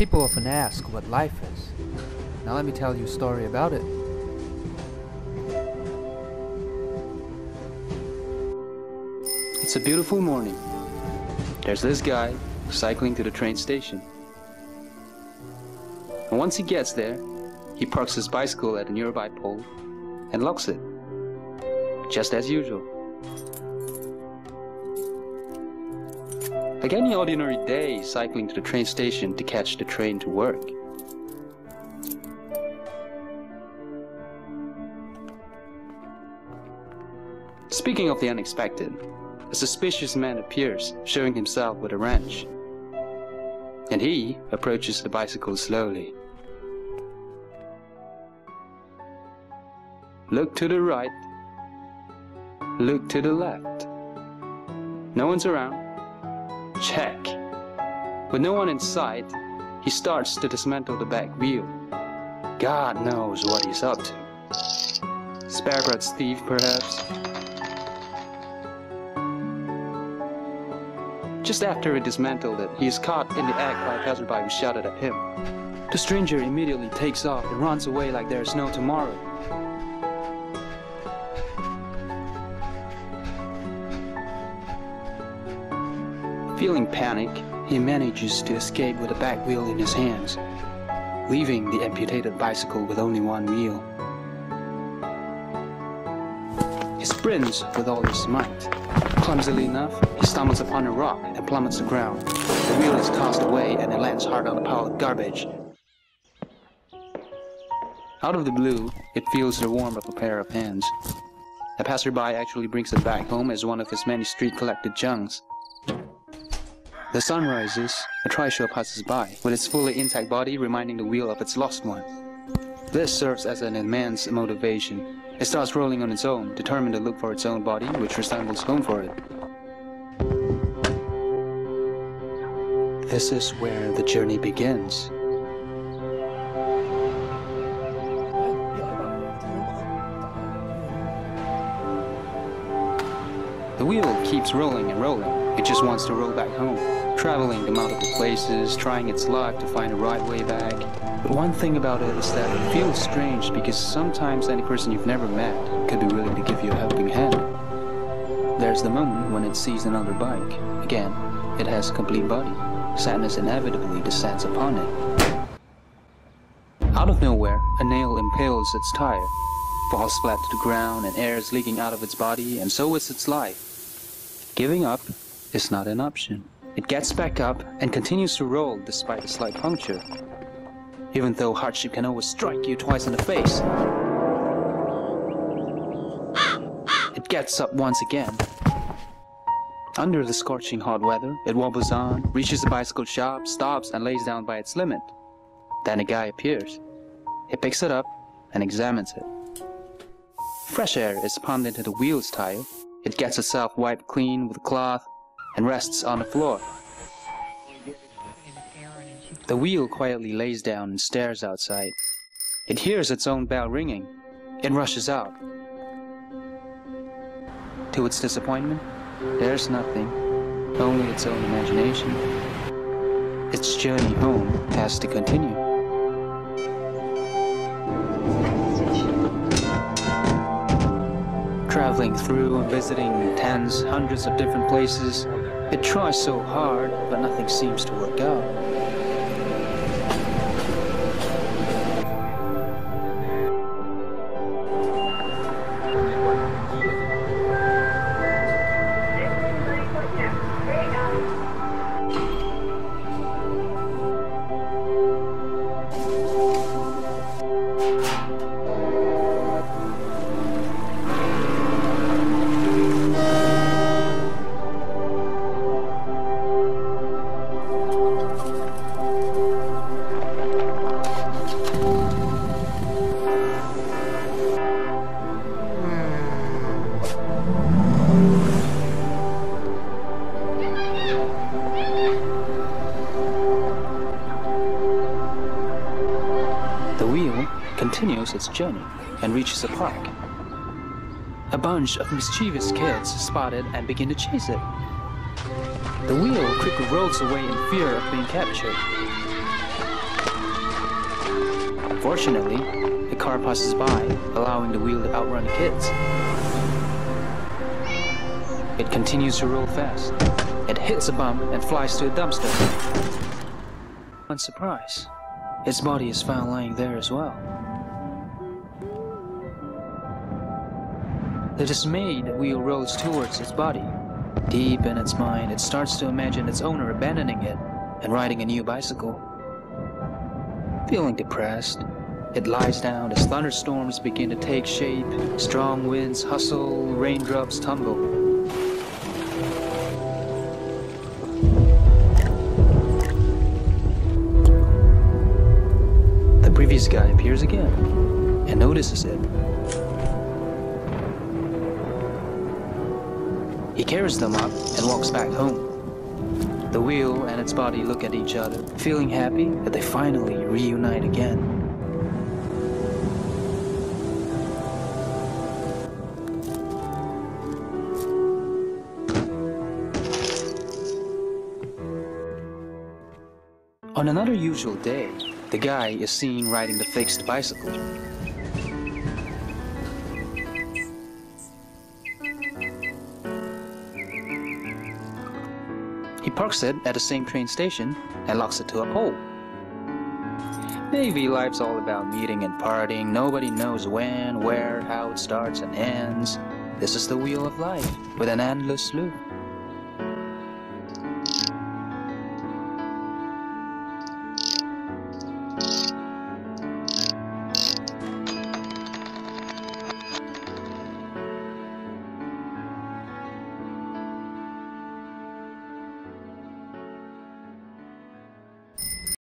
People often ask what life is. Now let me tell you a story about it. It's a beautiful morning. There's this guy cycling to the train station. And once he gets there, he parks his bicycle at a nearby pole and locks it, just as usual. Like any ordinary day cycling to the train station to catch the train to work. Speaking of the unexpected, a suspicious man appears, showing himself with a wrench. And he approaches the bicycle slowly. Look to the right. Look to the left. No one's around. Check. With no one in sight, he starts to dismantle the back wheel. God knows what he's up to. Spare parts thief, perhaps? Just after he dismantled it, he is caught in the act by a passerby who shouted at him. The stranger immediately takes off and runs away like there is no tomorrow. Feeling panic, he manages to escape with the back wheel in his hands, leaving the amputated bicycle with only one wheel. He sprints with all his might. Clumsily enough, he stumbles upon a rock and plummets to the ground. The wheel is tossed away and it lands hard on a pile of garbage. Out of the blue, it feels the warmth of a pair of hands. A passerby actually brings it back home as one of his many street-collected junks. The sun rises, a trishaw passes by, with its fully intact body reminding the wheel of its lost one. This serves as an immense motivation. It starts rolling on its own, determined to look for its own body, which resembles home for it. This is where the journey begins. The wheel keeps rolling and rolling. It just wants to roll back home, traveling to multiple places, trying its luck to find the right way back. But one thing about it is that it feels strange because sometimes any person you've never met could be willing to give you a helping hand. There's the moment when it sees another bike. Again, it has a complete body. Sadness inevitably descends upon it. Out of nowhere, a nail impales its tire, falls flat to the ground, and air is leaking out of its body, and so is its life. Giving up is not an option. It gets back up and continues to roll despite a slight puncture. Even though hardship can always strike you twice in the face. It gets up once again. Under the scorching hot weather, it wobbles on, reaches a bicycle shop, stops and lays down by its limit. Then a guy appears. He picks it up and examines it. Fresh air is pumped into the wheel's tire. It gets itself wiped clean with a cloth and rests on the floor. The wheel quietly lays down and stares outside. It hears its own bell ringing. It rushes out. To its disappointment, there's nothing, only its own imagination. Its journey home has to continue. Traveling through and visiting tens, hundreds of different places, it tries so hard, but nothing seems to work out. Continues its journey and reaches a park. A bunch of mischievous kids spot it and begin to chase it. The wheel quickly rolls away in fear of being captured. Unfortunately, a car passes by, allowing the wheel to outrun the kids. It continues to roll fast. It hits a bump and flies to a dumpster. One surprise, its body is found lying there as well. The dismayed wheel rolls towards its body. Deep in its mind, it starts to imagine its owner abandoning it and riding a new bicycle. Feeling depressed, it lies down as thunderstorms begin to take shape, strong winds hustle, raindrops tumble. The previous guy appears again and notices it. He carries them up and walks back home. The wheel and its body look at each other, feeling happy that they finally reunite again. On another usual day, the guy is seen riding the fixed bicycle. He parks it at the same train station and locks it to a pole. Maybe life's all about meeting and partying. Nobody knows when, where, how it starts and ends. This is the wheel of life with an endless loop.